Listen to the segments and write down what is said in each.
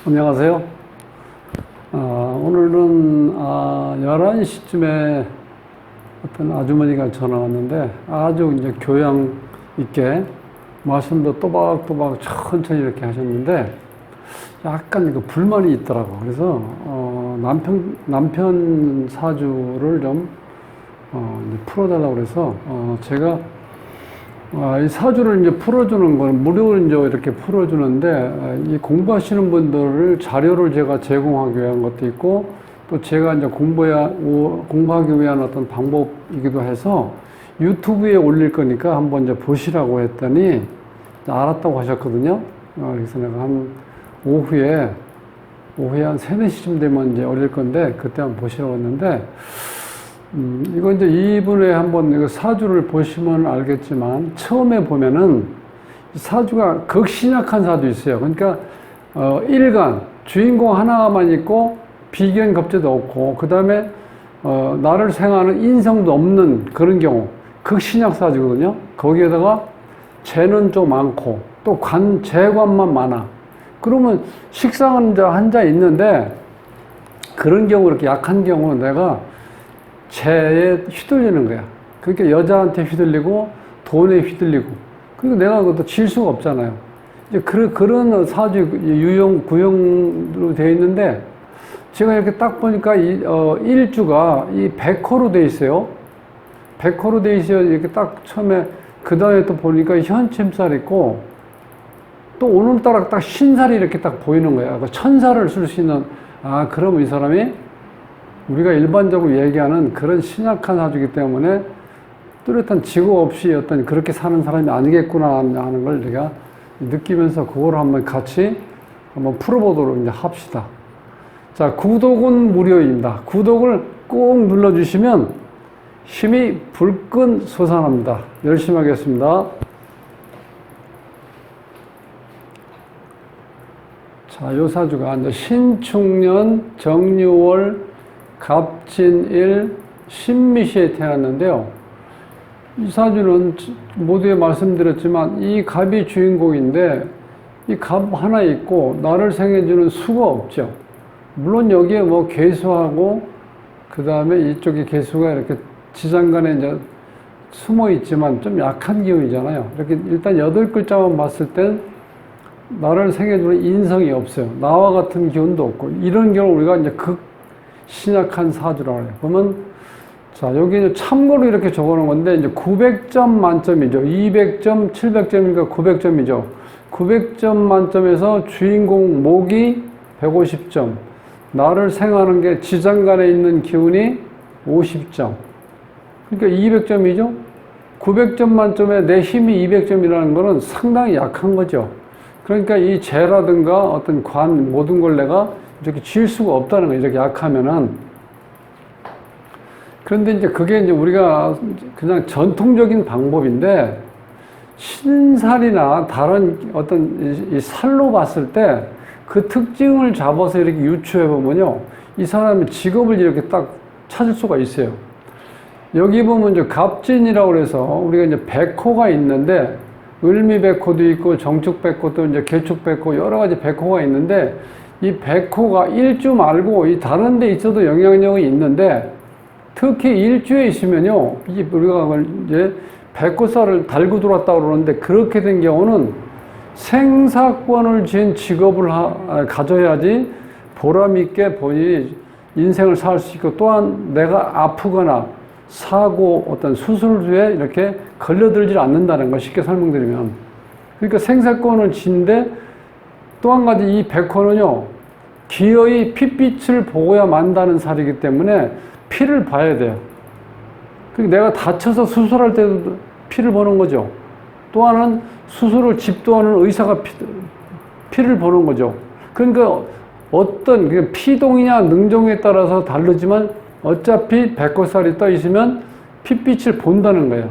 안녕하세요. 오늘은 11시쯤에 어떤 아주머니가 전화 왔는데 아주 이제 교양 있게 말씀도 또박또박 천천히 이렇게 하셨는데 약간 그 불만이 있더라고. 그래서 남편 사주를 좀 이제 풀어달라고 그래서 제가 이 사주를 이제 풀어주는 건 무료로 이제 이렇게 풀어주는데 이 공부하시는 분들을 자료를 제가 제공하기 위한 것도 있고 또 제가 이제 공부하기 위한 어떤 방법이기도 해서 유튜브에 올릴 거니까 한번 이제 보시라고 했더니 알았다고 하셨거든요. 그래서 내가 한 오후에 한 3, 4시쯤 되면 이제 올릴 건데 그때 한번 보시라고 했는데 이거 이제 이분의 한번 이거 사주를 보시면 알겠지만 처음에 보면은 사주가 극신약한 사주 있어요. 그러니까 일간 주인공 하나만 있고 비견 겁재도 없고 그 다음에 나를 생각하는 인성도 없는 그런 경우 극신약 사주거든요. 거기에다가 재는 좀 많고 또 재관만 많아. 그러면 식상은 한자 있는데 그런 경우 이렇게 약한 경우는 내가 재에 휘둘리는 거야. 그러니까 여자한테 휘둘리고 돈에 휘둘리고. 그리고 내가 그것도 질 수가 없잖아요. 이제 그런 사주 구형으로 되어 있는데 제가 이렇게 딱 보니까 일주가 이 백호로 되어 있어요. 백호로 되어 있어요. 이렇게 딱 처음에 그 다음에 또 보니까 현침살 있고 또 오늘따라 딱 신살이 이렇게 딱 보이는 거야. 천살을 쓸 수 있는 그러면 이 사람이 우리가 일반적으로 얘기하는 그런 신약한 사주이기 때문에 뚜렷한 직업 없이 어떤 그렇게 사는 사람이 아니겠구나 하는 걸 내가 느끼면서 그걸 한번 같이 한번 풀어보도록 이제 합시다. 자, 구독은 무료입니다. 구독을 꼭 눌러주시면 힘이 불끈 솟아납니다. 열심히 하겠습니다. 자, 요 사주가 이제 신축년 정유월 갑진일 신미시에 태어났는데요. 이 사주는 모두에 말씀드렸지만 이 갑이 주인공인데 이 갑 하나 있고 나를 생해주는 수가 없죠. 물론 여기에 뭐 개수하고 그 다음에 이쪽에 개수가 이렇게 지장간에 이제 숨어 있지만 좀 약한 기운이잖아요. 이렇게 일단 8글자만 봤을 땐 나를 생해주는 인성이 없어요. 나와 같은 기운도 없고 이런 경우 우리가 이제 신약한 사주라고 해요. 그러면 자, 여기 참고로 이렇게 적어 놓은 건데 이제 900점 만점이죠. 200점, 700점이니까 900점이죠. 900점 만점에서 주인공 목이 150점. 나를 생각하는 게 지장간에 있는 기운이 50점. 그러니까 200점이죠. 900점 만점에 내 힘이 200점이라는 거는 상당히 약한 거죠. 그러니까 이 재라든가 어떤 모든 걸 내가 이렇게 질 수가 없다는 거예요. 이렇게 약하면은. 그런데 이제 그게 이제 우리가 그냥 전통적인 방법인데, 신살이나 다른 어떤 이 살로 봤을 때 그 특징을 잡아서 이렇게 유추해 보면요. 이 사람의 직업을 이렇게 딱 찾을 수가 있어요. 여기 보면 이제 갑진이라고 해서 우리가 이제 백호가 있는데, 을미백호도 있고, 정축백호도 이제 개축백호, 여러 가지 백호가 있는데, 이 백호가 일주 말고 이 다른 데 있어도 영향력이 있는데 특히 일주에 있으면요. 우리가 이제 백호살을 달고 들어왔다고 그러는데 그렇게 된 경우는 생사권을 지은 직업을 가져야지 보람있게 본인이 인생을 살 수 있고 또한 내가 아프거나 사고 어떤 수술에 이렇게 걸려들지 않는다는 걸 쉽게 설명드리면 그러니까 생사권을 지는데 또 한 가지 이 백호는요, 기어이 핏빛을 보고야 만다는 살이기 때문에 피를 봐야 돼요. 그러니까 내가 다쳐서 수술할 때도 피를 보는 거죠. 또 하나는 수술을 집도하는 의사가 피를 보는 거죠. 그러니까 어떤 피동이냐 능종에 따라서 다르지만 어차피 백호살이 떠 있으면 핏빛을 본다는 거예요.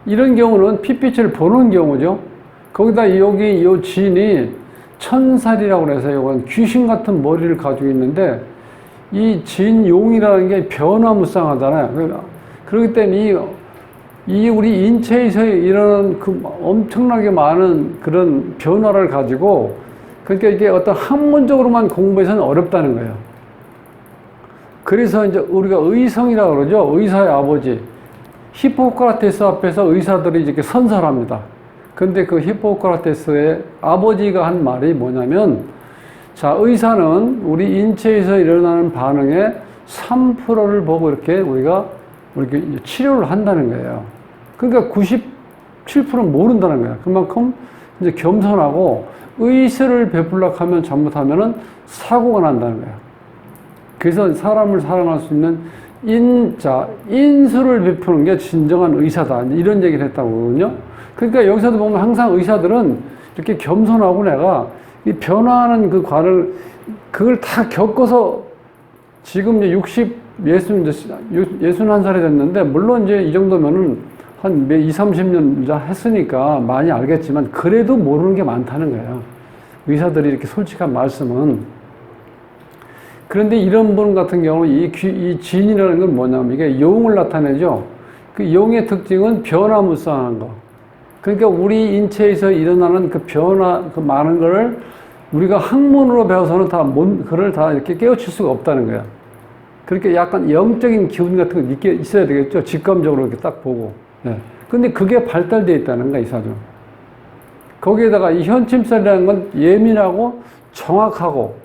이런 경우는 핏빛을 보는 경우죠. 거기다 여기 이 진이 천살이라고 해서 이건 귀신 같은 머리를 가지고 있는데 이 진용이라는 게 변화무쌍하잖아요. 그렇기 때문에 이 우리 인체에서 일어나는 그 엄청나게 많은 그런 변화를 가지고 그러니까 이게 어떤 학문적으로만 공부해서는 어렵다는 거예요. 그래서 이제 우리가 의성이라고 그러죠. 의사의 아버지. 히포크라테스 앞에서 의사들이 이렇게 선설합니다. 근데 그 히포크라테스의 아버지가 한 말이 뭐냐면, 자, 의사는 우리 인체에서 일어나는 반응의 3%를 보고 우리가 치료를 한다는 거예요. 그러니까 97%는 모른다는 거예요. 그만큼 이제 겸손하고 의술을 베풀려고 하면 잘못하면은 사고가 난다는 거예요. 그래서 사람을 사랑할 수 있는 인술을 베푸는 게 진정한 의사다. 이런 얘기를 했다고 그러거든요. 그러니까 여기서도 보면 항상 의사들은 이렇게 겸손하고 내가 이 변화하는 그 관을, 그걸 다 겪어서 지금 이제 61살이 됐는데, 물론 이제 이 정도면은 한 30년 했으니까 많이 알겠지만, 그래도 모르는 게 많다는 거예요. 의사들이 이렇게 솔직한 말씀은. 그런데 이런 분 같은 경우는 이 진이라는 건 뭐냐면 이게 용을 나타내죠. 그 용의 특징은 변화무쌍한 거. 그러니까 우리 인체에서 일어나는 그 변화, 그 많은 거를 우리가 학문으로 배워서는 그걸 다 이렇게 깨우칠 수가 없다는 거야. 그렇게 약간 영적인 기운 같은 거 있어야 되겠죠. 직감적으로 이렇게 딱 보고. 예. 근데 그게 발달되어 있다는 거야, 이 사주. 거기에다가 이 현침살이라는 건 예민하고 정확하고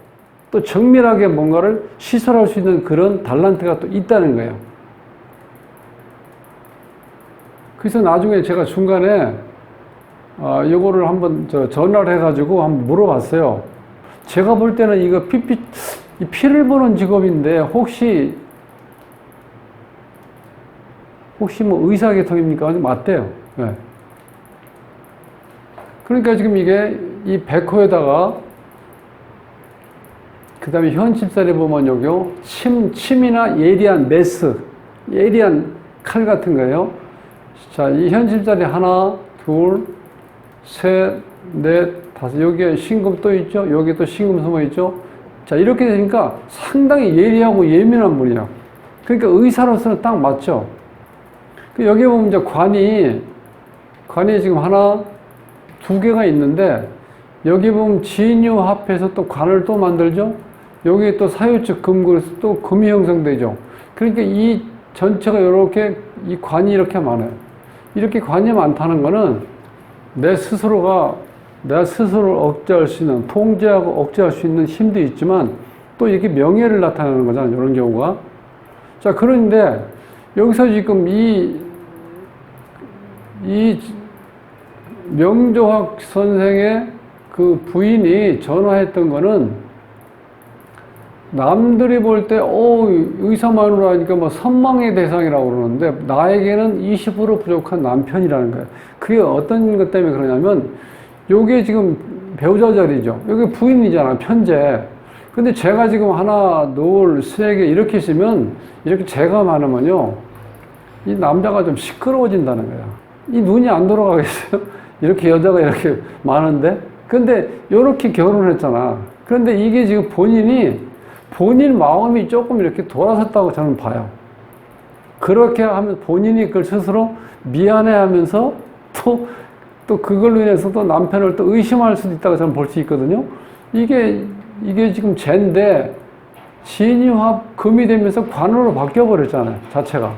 또 정밀하게 뭔가를 시설할 수 있는 그런 달란트가 또 있다는 거예요. 그래서 나중에 제가 중간에 요거를 한번 전화를 해가지고 한번 물어봤어요. 제가 볼 때는 이거 피를 보는 직업인데 혹시 뭐 의사계통입니까? 맞대요. 네. 그러니까 지금 이게 이 백호에다가 그 다음에 현침살에 보면 여기요. 침이나 예리한 칼 같은 거예요. 자, 이 현침살이 하나, 둘, 셋, 넷, 다섯. 여기에 신금 또 있죠? 여기 또 신금 숨어 있죠? 자, 이렇게 되니까 상당히 예리하고 예민한 분이야. 그러니까 의사로서는 딱 맞죠? 여기 보면 이제 관이 지금 하나, 두 개가 있는데, 여기 보면 진유합해서 또 관을 또 만들죠? 여기 또 사유축 금그래서 또 금이 형성되죠? 그러니까 이 전체가 이렇게, 이 관이 이렇게 많아요. 이렇게 관이 많다는 거는 내 스스로를 억제할 수 있는, 통제하고 억제할 수 있는 힘도 있지만 또 이렇게 명예를 나타내는 거잖아요. 이런 경우가. 자, 그런데 여기서 지금 이 명조학 선생의 그 부인이 전화했던 거는 남들이 볼 때, 의사 마누라 하니까 뭐 선망의 대상이라고 그러는데, 나에게는 20% 부족한 남편이라는 거예요. 그게 어떤 것 때문에 그러냐면, 요게 지금 배우자 자리죠. 여기 부인이잖아, 편제. 근데 제가 지금 하나, 둘, 세 개 이렇게 있으면, 이렇게 제가 많으면요, 이 남자가 좀 시끄러워진다는 거야. 이 눈이 안 돌아가겠어요? 이렇게 여자가 이렇게 많은데? 근데 요렇게 결혼을 했잖아. 그런데 이게 지금 본인 마음이 조금 이렇게 돌아섰다고 저는 봐요. 그렇게 하면 본인이 그걸 스스로 미안해 하면서 또 그걸로 인해서 또 남편을 또 의심할 수도 있다고 저는 볼 수 있거든요. 이게 지금 재인데 진유합 금이 되면서 관으로 바뀌어버렸잖아요. 자체가.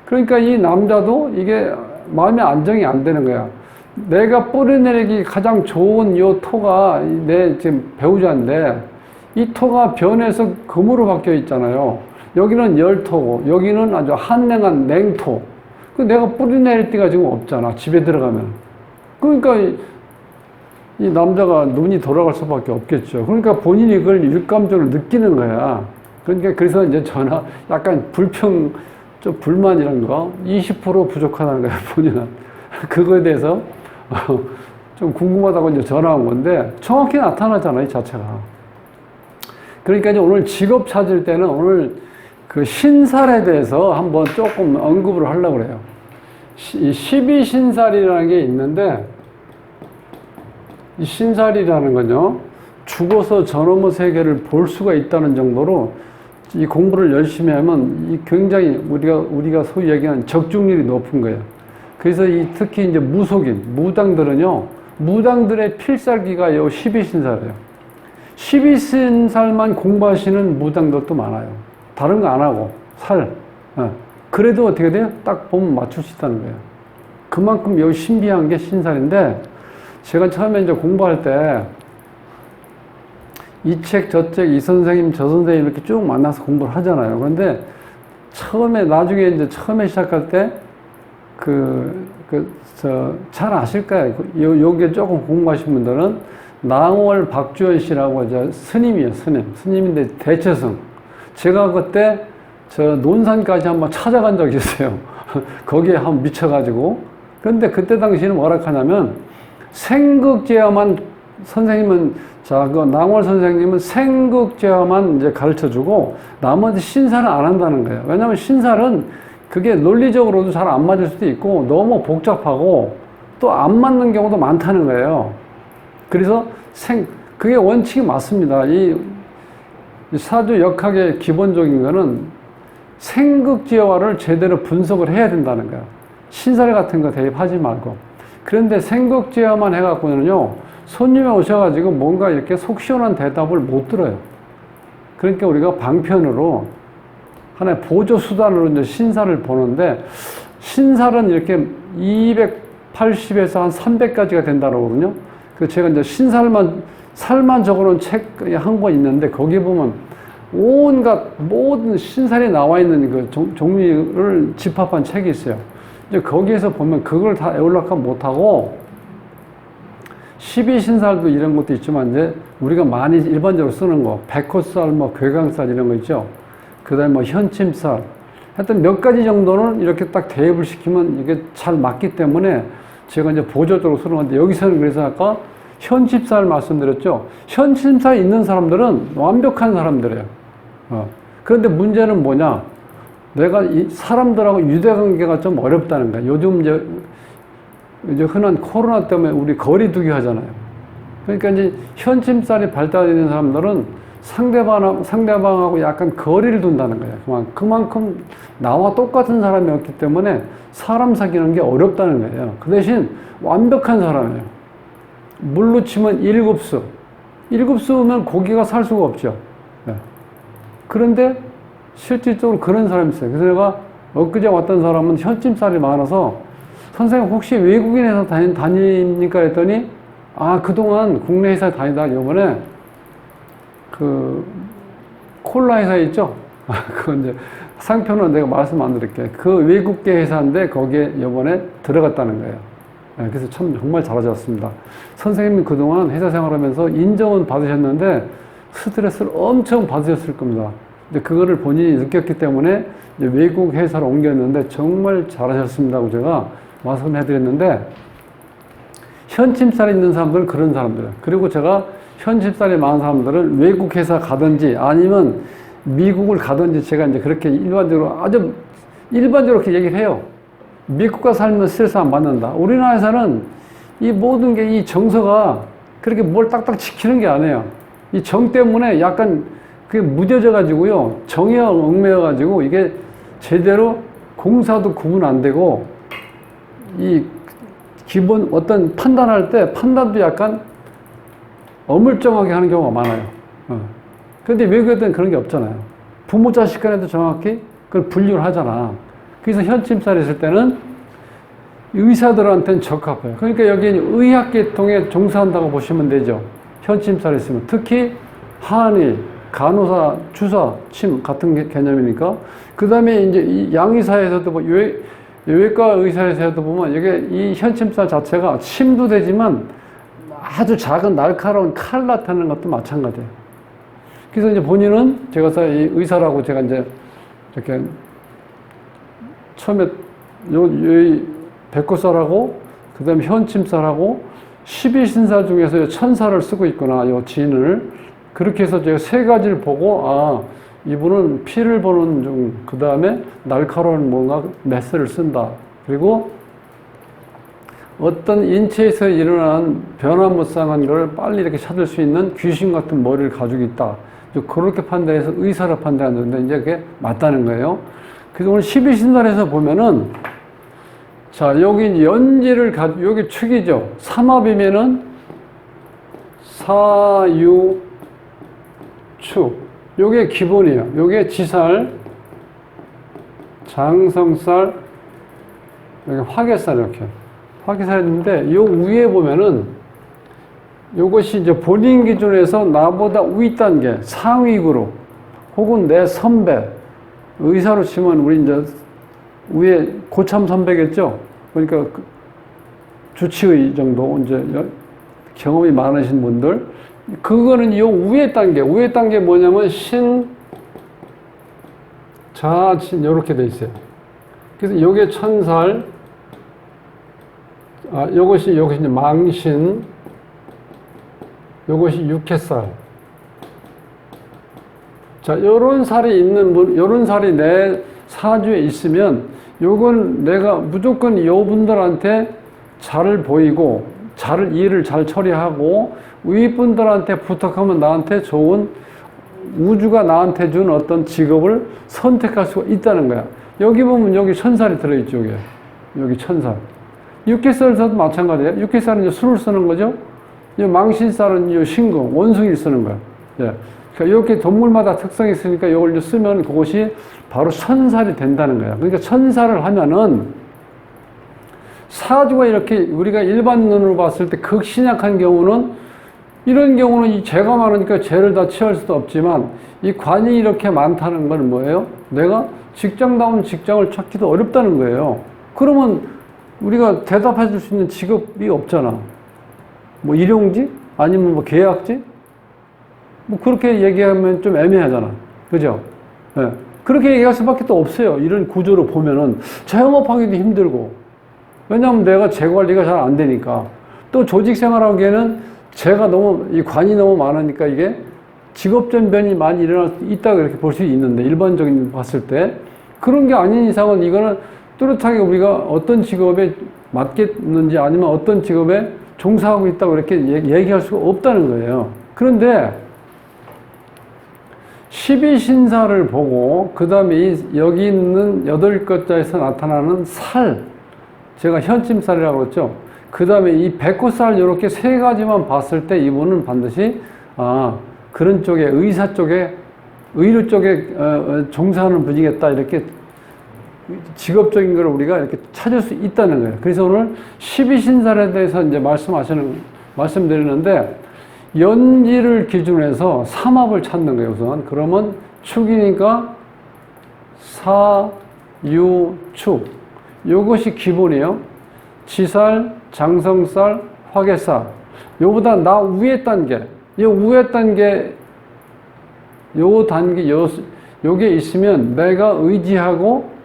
그러니까 이 남자도 이게 마음의 안정이 안 되는 거야. 내가 뿌리내리기 가장 좋은 요 토가 내 지금 배우자인데 이 토가 변해서 금으로 바뀌어 있잖아요. 여기는 열토고 여기는 아주 한랭한 냉토. 내가 뿌리내릴 데가 지금 없잖아. 집에 들어가면. 그러니까 이 남자가 눈이 돌아갈 수밖에 없겠죠. 그러니까 본인이 그걸 일감적으로 느끼는 거야. 그러니까 그래서 이제 약간 좀 불만 이런 거 20% 부족하다는 거야, 본인은. 그거에 대해서 좀 궁금하다고 이제 전화한 건데 정확히 나타나잖아, 이 자체가. 그러니까 이제 오늘 직업 찾을 때는 오늘 그 신살에 대해서 한번 조금 언급을 하려고 그래요. 이 12신살이라는 게 있는데 이 신살이라는 건요, 죽어서 저놈의 세계를 볼 수가 있다는 정도로 이 공부를 열심히 하면 이 굉장히 우리가 소위 얘기하는 적중률이 높은 거예요. 그래서 특히 이제 무속인, 무당들은요, 무당들의 필살기가 요 12신살이에요. 12신살만 공부하시는 무당들도 많아요. 다른 거 안 하고, 그래도 어떻게 돼요? 딱 보면 맞출 수 있다는 거예요. 그만큼 여기 신비한 게 신살인데, 제가 처음에 이제 공부할 때, 이 책, 저 책, 이 선생님, 저 선생님 이렇게 쭉 만나서 공부를 하잖아요. 그런데 나중에 이제 처음에 시작할 때, 잘 아실 거예요. 요게 조금 공부하신 분들은 낭월 박주현 씨라고 이제 스님이에요, 스님인데 대처성. 제가 그때 논산까지 한번 찾아간 적이 있어요. 거기에 한번 미쳐가지고. 그런데 그때 당시에는 뭐라 하냐면, 생극제어만 선생님은, 그 낭월 선생님은 생극제어만 이제 가르쳐 주고, 나머지 신사를 안 한다는 거예요. 왜냐하면 신사는 그게 논리적으로도 잘 안 맞을 수도 있고, 너무 복잡하고, 또 안 맞는 경우도 많다는 거예요. 그래서 그게 원칙이 맞습니다. 이 사주 역학의 기본적인 거는 생극지어화를 제대로 분석을 해야 된다는 거예요. 신살 같은 거 대입하지 말고. 그런데 생극지어만 해갖고는요, 손님이 오셔가지고 뭔가 이렇게 속 시원한 대답을 못 들어요. 그러니까 우리가 방편으로 하나의 보조수단으로 이제 신살을 보는데, 신살은 이렇게 280에서 한 300까지가 된다고 그러거든요. 그래서 제가 이제 살만 적어놓은 책 한 권 있는데, 거기 보면 온갖 모든 신살이 나와 있는 그 종류를 집합한 책이 있어요. 이제 거기에서 보면 그걸 다 에울락하 못하고, 12신살도 이런 것도 있지만, 이제 우리가 많이 일반적으로 쓰는 거, 백호살, 괴강살 이런 거 있죠. 그 다음에 현침살. 하여튼 몇 가지 정도는 이렇게 딱 대입을 시키면 이게 잘 맞기 때문에 제가 이제 보조적으로 쓰는 건데, 여기서는 그래서 아까 현침살 말씀드렸죠. 현침살 있는 사람들은 완벽한 사람들이에요. 그런데 문제는 뭐냐? 내가 이 사람들하고 유대관계가 좀 어렵다는 거야. 요즘 이제 흔한 코로나 때문에 우리 거리두기 하잖아요. 그러니까 이제 현침살이 발달되는 사람들은 상대방하고 약간 거리를 둔다는 거예요. 그만큼 나와 똑같은 사람이었기 때문에 사람 사귀는 게 어렵다는 거예요. 그 대신 완벽한 사람이에요. 물로 치면 1급수. 1급수면 고기가 살 수가 없죠. 그런데 실질적으로 그런 사람이 있어요. 그래서 내가 엊그제 왔던 사람은 현침살이 많아서, 선생님 혹시 외국인 회사 다닙니까? 했더니, 그동안 국내 회사 다니다 이번에 콜라 회사 있죠? 그건 이제 상표는 내가 말씀 안 드릴게요. 그 외국계 회사인데 거기에 이번에 들어갔다는 거예요. 그래서 정말 잘하셨습니다. 선생님이 그동안 회사 생활하면서 인정은 받으셨는데 스트레스를 엄청 받으셨을 겁니다. 근데 그거를 본인이 느꼈기 때문에 이제 외국 회사로 옮겼는데 정말 잘하셨습니다고 제가 말씀해 드렸는데, 현침살이 있는 사람들은 그런 사람들이에요. 그리고 제가 현침살이 많은 사람들은 외국 회사 가든지 아니면 미국을 가든지, 제가 이제 그렇게 아주 일반적으로 그렇게 얘기를 해요. 미국과 살면 스트레스 안 받는다. 우리나라에서는 이 모든 게 이 정서가 그렇게 뭘 딱딱 지키는 게 아니에요. 이 정 때문에 약간 그게 무뎌져 가지고요. 정에 얽매여 가지고 이게 제대로 공사도 구분 안 되고, 이 기본 어떤 판단할 때 판단도 약간 어물쩡하게 하는 경우가 많아요. 그런데 외국에는 그런 게 없잖아요. 부모 자식 간에도 정확히 그걸 분류를 하잖아. 그래서 현침살이 있을 때는 의사들한테는 적합해요. 그러니까 여기 의학계통에 종사한다고 보시면 되죠. 현침살이 있으면. 특히 한의, 간호사, 주사, 침 같은 개념이니까. 그 다음에 이제 이 양의사에서도 외과 의사에서도 보면 이게 이 현침살 자체가 침도 되지만 아주 작은 날카로운 칼 나타내는 것도 마찬가지예요. 그래서 이제 본인은 제가 이 의사라고 제가 이제 이렇게 처음에 백호살하고 그 다음에 현침살하고 12신살 중에서 천살을 쓰고 있구나, 이 진을. 그렇게 해서 제가 세 가지를 보고, 이분은 피를 보는 중, 그 다음에 날카로운 뭔가 메스를 쓴다. 그리고 어떤 인체에서 일어난 변화무쌍한 걸 빨리 이렇게 찾을 수 있는 귀신 같은 머리를 가지고 있다. 그렇게 판단해서 의사를 판단하는데 이제 그게 맞다는 거예요. 그래서 오늘 12신살에서 보면은 자, 여기 연지를 여기 축이죠. 삼합이면은 사유축. 요게 기본이에요. 요게 지살, 장성살, 여기 화개살 이렇게. 화개살인데 요 위에 보면은 요것이 이제 본인 기준에서 나보다 위 단계, 상위 그룹, 혹은 내 선배, 의사로 치면 우리 이제 위에 고참 선배겠죠? 그러니까 주치의 정도 이제 경험이 많으신 분들, 그거는 요 위에 단계 뭐냐면 자진 요렇게 돼 있어요. 그래서 요게 천살, 요것이 이제 망신, 요것이 육해살. 자, 요런 살이 있는 분, 요런 살이 내 사주에 있으면 요건 내가 무조건 요 분들한테 잘 보이고 일을 잘 처리하고 윗분들한테 부탁하면 나한테 좋은 우주가 나한테 준 어떤 직업을 선택할 수가 있다는 거야. 여기 보면 여기 천살이 들어있죠. 여기 천살. 육해살에서도 마찬가지예요. 육해살은 이제 술을 쓰는 거죠. 이 망신살은 이 신금, 원숭이를 쓰는 거야. 예. 그러니까 이렇게 동물마다 특성이 있으니까 이걸 이제 쓰면 그것이 바로 천살이 된다는 거야. 그러니까 천살을 하면은 사주가 이렇게 우리가 일반 눈으로 봤을 때 극신약한 경우는 이런 경우는 이 죄가 많으니까 죄를 다 취할 수도 없지만 이 관이 이렇게 많다는 건 뭐예요? 내가 직장다운 직장을 찾기도 어렵다는 거예요. 그러면 우리가 대답해 줄 수 있는 직업이 없잖아. 뭐 일용직? 아니면 뭐 계약직? 뭐 그렇게 얘기하면 좀 애매하잖아. 그죠? 네. 그렇게 얘기할 수밖에 또 없어요. 이런 구조로 보면은 자영업하기도 힘들고. 왜냐하면 내가 재 관리가 잘 안 되니까. 또 조직 생활하기에는 이 관이 너무 많으니까 이게 직업전변이 많이 일어날 수 있다고 이렇게 볼 수 있는데, 일반적인 봤을 때. 그런 게 아닌 이상은 이거는 뚜렷하게 우리가 어떤 직업에 맞겠는지 아니면 어떤 직업에 종사하고 있다고 이렇게 얘기할 수가 없다는 거예요. 그런데 12신사를 보고 그 다음에 여기 있는 8글자에서 나타나는 살, 제가 현침살이라고 그랬죠. 그 다음에 이 백호살 이렇게 세 가지만 봤을 때 이분은 반드시 그런 쪽에 의사 쪽에 의료 쪽에 종사하는 분이겠다, 이렇게 직업적인 걸 우리가 이렇게 찾을 수 있다는 거예요. 그래서 오늘 12신살에 대해서 이제 말씀드리는데, 연지를 기준해서 삼합을 찾는 거예요, 우선. 그러면 축이니까 사유축. 요것이 기본이에요. 지살, 장성살, 화개살. 요보다 나 위에 단계. 요게 있으면 내가 의지하고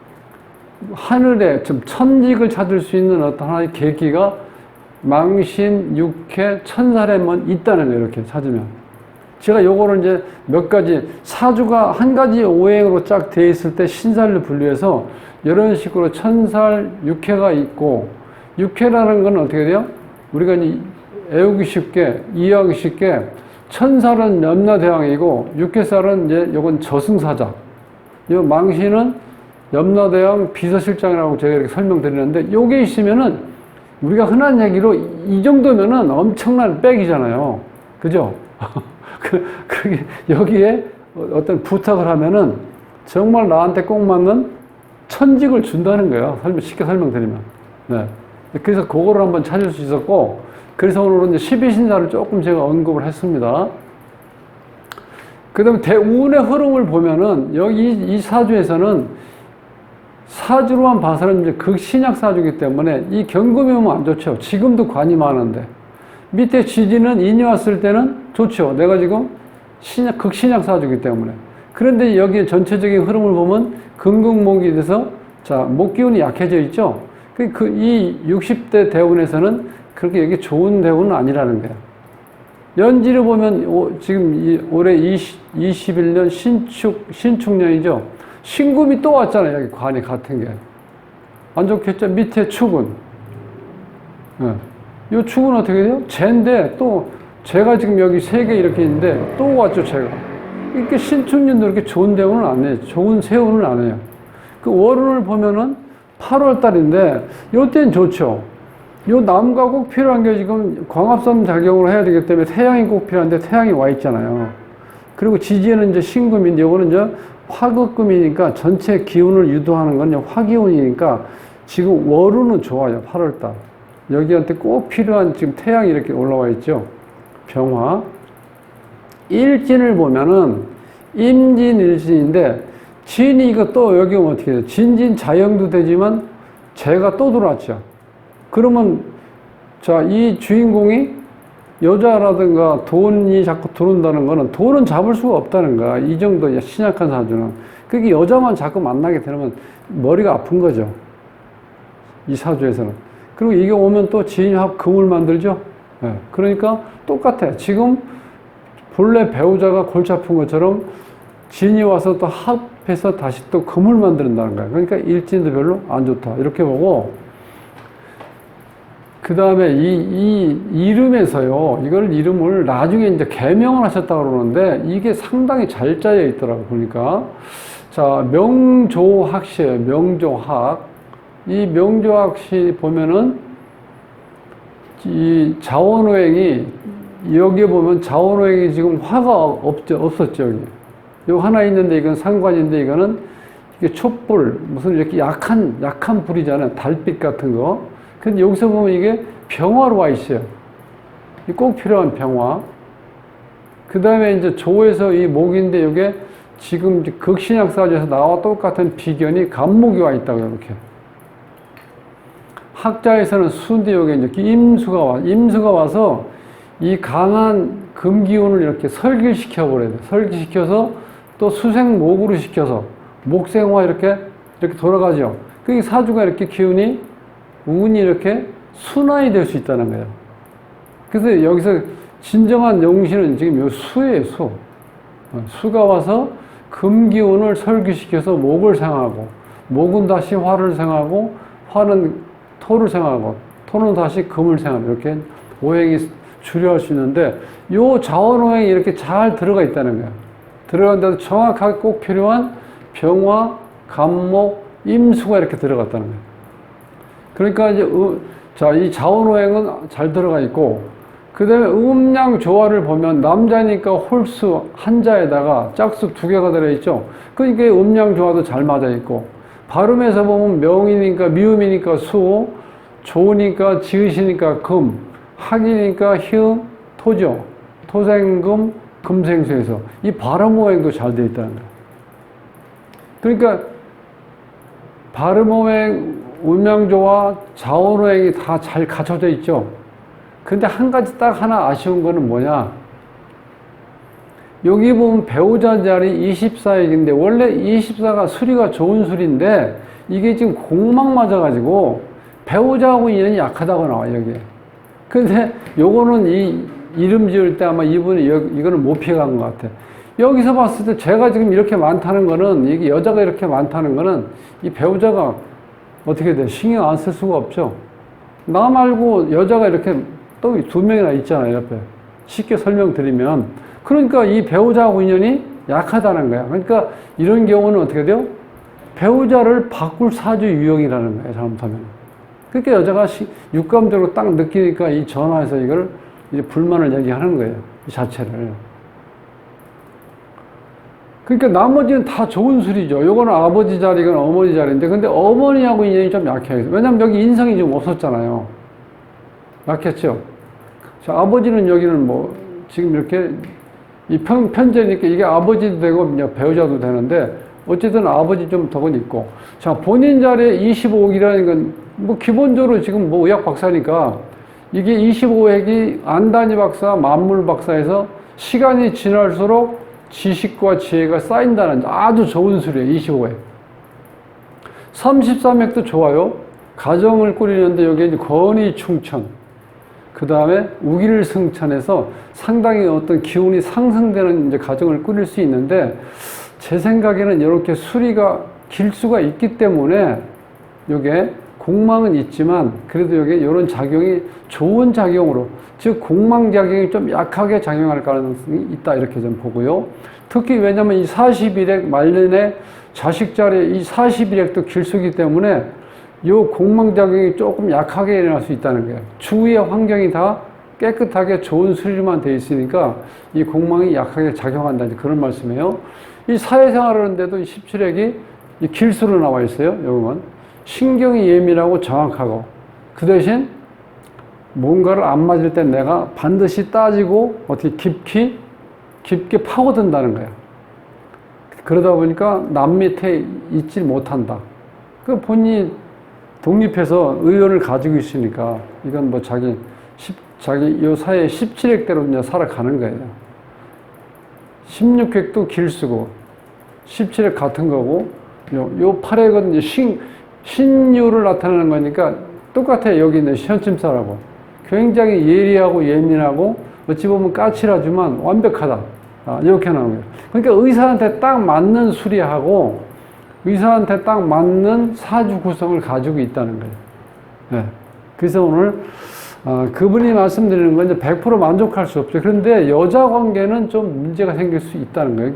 하늘에 좀 천직을 찾을 수 있는 어떤 하나의 계기가 망신, 육해, 천살에만 있다는 거예요. 이렇게 찾으면. 제가 요거를 이제 몇 가지, 사주가 한 가지 오행으로 쫙 되어 있을 때 신살을 분류해서 이런 식으로 천살, 육해가 있고, 육해라는 건 어떻게 돼요? 우리가 이제 애우기 쉽게, 이해하기 쉽게, 천살은 염라대왕이고, 육해살은 이제 요건 저승사자. 요 망신은 염라대왕 비서실장이라고 제가 이렇게 설명드리는데, 요게 있으면은 우리가 흔한 얘기로 이 정도면은 엄청난 백이잖아요. 그죠? 여기에 어떤 부탁을 하면은 정말 나한테 꼭 맞는 천직을 준다는 거예요. 쉽게 설명드리면. 네. 그래서 그거를 한번 찾을 수 있었고, 그래서 오늘은 이제 12신사를 조금 제가 언급을 했습니다. 그 다음에 대운의 흐름을 보면은 여기 이 사주에서는 사주로만 봐서는 이제 극신약 사주이기 때문에 이 경금이 오면 안 좋죠. 지금도 관이 많은데. 밑에 지지는 인이 왔을 때는 좋죠. 내가 지금 극신약 사주이기 때문에. 그런데 여기 전체적인 흐름을 보면 금극목이 돼서, 자, 목기운이 약해져 있죠. 이 60대 대운에서는 그렇게 여기 좋은 대운은 아니라는 거예요. 연지를 보면 지금 올해 21년 신축년이죠. 신금이 또 왔잖아요. 여기 관이 같은 게. 안 좋겠죠? 밑에 축은. 이 축은 어떻게 돼요? 재인데 또 재가 지금 여기 3개 이렇게 있는데 또 왔죠, 재가. 이렇게 신축년도 이렇게 좋은 대운은 안 해요. 좋은 세운은 안 해요. 그 월운을 보면은 8월 달인데 요때는 좋죠. 요 나무가 꼭 필요한 게 지금 광합성 작용을 해야 되기 때문에 태양이 꼭 필요한데 태양이 와 있잖아요. 그리고 지지에는 이제 신금인데 요거는 이제 화극금이니까 전체 기운을 유도하는 건 화기운이니까 지금 월운은 좋아요. 8월 달. 여기한테 꼭 필요한 지금 태양이 이렇게 올라와 있죠. 병화. 일진을 보면은 임진일진인데 진이 이거 또 여기 오면 어떻게 돼요? 진진 자영도 되지만 재가 또 들어왔죠. 그러면 자, 이 주인공이 여자라든가 돈이 자꾸 들어온다는 거는 돈은 잡을 수가 없다는 거야. 이 정도 신약한 사주는. 그게 여자만 자꾸 만나게 되면 머리가 아픈 거죠. 이 사주에서는. 그리고 이게 오면 또 진합 금을 만들죠. 네. 그러니까 똑같아. 지금 본래 배우자가 골치 아픈 것처럼 진이 와서 또 합해서 다시 또 금을 만든다는 거야. 그러니까 일진도 별로 안 좋다. 이렇게 보고, 그 다음에 이 이름에서요, 이름을 나중에 이제 개명을 하셨다고 그러는데, 이게 상당히 잘 짜여 있더라고, 보니까. 자, 명조학시예요, 명조학. 이 명조학시 보면은, 이 자원오행이, 여기에 보면 자원오행이 지금 화가 없었죠, 여기. 요 하나 있는데 이건 상관인데 이거는 이게 촛불, 무슨 이렇게 약한 불이잖아요. 달빛 같은 거. 근데 여기서 보면 이게 병화로 와 있어요. 꼭 필요한 병화. 그 다음에 이제 조에서 이 목인데 이게 지금 극신약사주에서 나와 똑같은 비견이 간목이 와 있다고 이렇게. 학자에서는 수인데 여기 이제 임수가 와서 이 강한 금기운을 이렇게 설기시켜 버려야 돼. 설기시켜서 또 수생목으로 시켜서 목생화 이렇게 돌아가죠. 그 사주가 이렇게 기운이 운이 이렇게 순환이 될 수 있다는 거예요. 그래서 여기서 진정한 용신은 지금 요 수예요, 수. 수가 와서 금기운을 설기시켜서 목을 생하고, 목은 다시 화를 생하고, 화는 토를 생하고, 토는 다시 금을 생하고, 이렇게 오행이 주려할 수 있는데, 요 자원오행이 이렇게 잘 들어가 있다는 거예요. 들어간데도 정확하게 꼭 필요한 병화, 간목, 임수가 이렇게 들어갔다는 거예요. 그러니까 이제, 자, 이 자원오행은 잘 들어가 있고, 그 다음에 음양 조화를 보면 남자니까 홀수 한자에다가 짝수 2개가 들어있죠. 그러니까 음양 조화도 잘 맞아 있고, 발음에서 보면 명이니까 미음이니까 수, 조니까 지읒이니까 금, 학이니까 희음, 토죠. 토생금, 금생수에서 이 발음오행도 잘 되어 있다는 거예요. 그러니까 발음오행, 음양조와 자원오행이 다 잘 갖춰져 있죠. 근데 한 가지 딱 하나 아쉬운 거는 뭐냐? 여기 보면 배우자 자리 24액인데 원래 24가 수리가 좋은 수리인데 이게 지금 공망 맞아가지고 배우자하고 인연이 약하다고 나와요, 여기에. 근데 요거는 이 이름 지을 때 아마 이분이 이거는 못 피해간 것 같아. 여기서 봤을 때 제가 지금 이렇게 많다는 거는, 이게 여자가 이렇게 많다는 거는 이 배우자가 어떻게 돼? 신경 안 쓸 수가 없죠. 나 말고 여자가 이렇게 또 2명이나 있잖아요, 옆에. 쉽게 설명드리면. 그러니까 이 배우자하고 인연이 약하다는 거야. 그러니까 이런 경우는 어떻게 돼요? 배우자를 바꿀 사주 유형이라는 거예요, 잘못하면. 그러니까 여자가 육감적으로 딱 느끼니까 이 전화해서 이걸 이제 불만을 얘기하는 거예요, 이 자체를. 그러니까 나머지는 다 좋은 술이죠. 요거는 아버지 자리건 어머니 자리인데, 근데 어머니하고 인연이 좀 약해요. 왜냐면 여기 인성이 좀 없었잖아요. 약했죠. 자, 아버지는 여기는 뭐, 지금 이렇게, 이 편제니까 이게 아버지도 되고, 배우자도 되는데, 어쨌든 아버지 좀 덕은 있고. 자, 본인 자리에 25억이라는 건, 뭐, 기본적으로 지금 뭐 의학 박사니까, 이게 25핵이 안단희 박사, 만물 박사에서 시간이 지날수록 지식과 지혜가 쌓인다는 아주 좋은 수리예요, 25핵. 33핵도 좋아요. 가정을 꾸리는데 여기에 이제 권위 충천, 그 다음에 우기를 승천해서 상당히 어떤 기운이 상승되는 이제 가정을 꾸릴 수 있는데, 제 생각에는 이렇게 수리가 길 수가 있기 때문에 요게 공망은 있지만 그래도 여기 이런 작용이 좋은 작용으로, 즉 공망작용이 좀 약하게 작용할 가능성이 있다, 이렇게 좀 보고요. 특히 왜냐면 이 41핵 말년에 자식 자리에 이 41핵도 길수기 때문에 요 공망작용이 조금 약하게 일어날 수 있다는 거예요. 주위의 환경이 다 깨끗하게 좋은 수리만 돼 있으니까 이 공망이 약하게 작용한다는 그런 말씀이에요. 이 사회생활을 하는데도 이 17핵이 이 길수로 나와 있어요. 여기만 신경이 예민하고 정확하고 그 대신 뭔가를 안 맞을 때 내가 반드시 따지고 어떻게 깊게 파고든다는 거예요. 그러다 보니까 남 밑에 있지 못한다. 그 본인이 독립해서 의견을 가지고 있으니까 이건 뭐 자기 요 사회 17핵대로 이제 살아가는 거예요. 16핵도 길수고 17핵 같은 거고 요 8핵은 이제 신유를 나타내는 거니까 똑같아요. 여기 있는 현침사라고. 굉장히 예리하고 예민하고 어찌 보면 까칠하지만 완벽하다. 이렇게 나오는 거예요. 그러니까 의사한테 딱 맞는 수리하고 의사한테 딱 맞는 사주 구성을 가지고 있다는 거예요. 네. 그래서 오늘 그분이 말씀드리는 건 이제 100% 만족할 수 없죠. 그런데 여자 관계는 좀 문제가 생길 수 있다는 거예요.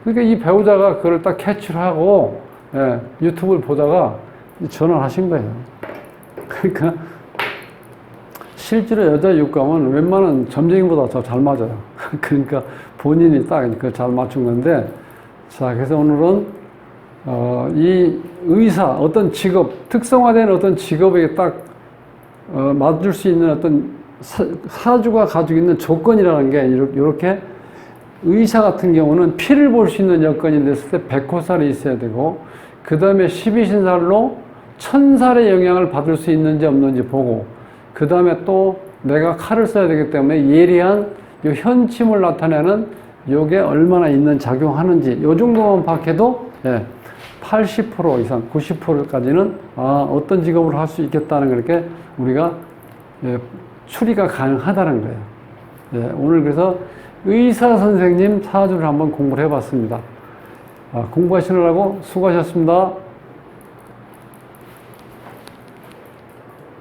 그러니까 이 배우자가 그걸 딱 캐치를 하고 유튜브를 보다가 전화를 하신 거예요. 그러니까 실제로 여자 육감은 웬만한 점쟁이보다 더 잘 맞아요. 그러니까 본인이 딱 그걸 잘 맞춘 건데, 자, 그래서 오늘은 이 의사, 어떤 직업, 특성화된 어떤 직업에게 딱 맞을 수 있는 어떤 사주가 가지고 있는 조건이라는 게 이렇게 의사 같은 경우는 피를 볼 수 있는 여건이 됐을 때 백호살이 있어야 되고 그 다음에 12신살로 천살의 영향을 받을 수 있는지 없는지 보고 그 다음에 또 내가 칼을 써야 되기 때문에 예리한 이 현침을 나타내는 요게 얼마나 있는 작용하는지 요 정도만 파악해도 80% 이상 90%까지는 어떤 직업을 할 수 있겠다는 그렇게 우리가 추리가 가능하다는 거예요. 오늘 그래서 의사 선생님 사주를 한번 공부를 해봤습니다. 공부하시느라고 수고하셨습니다.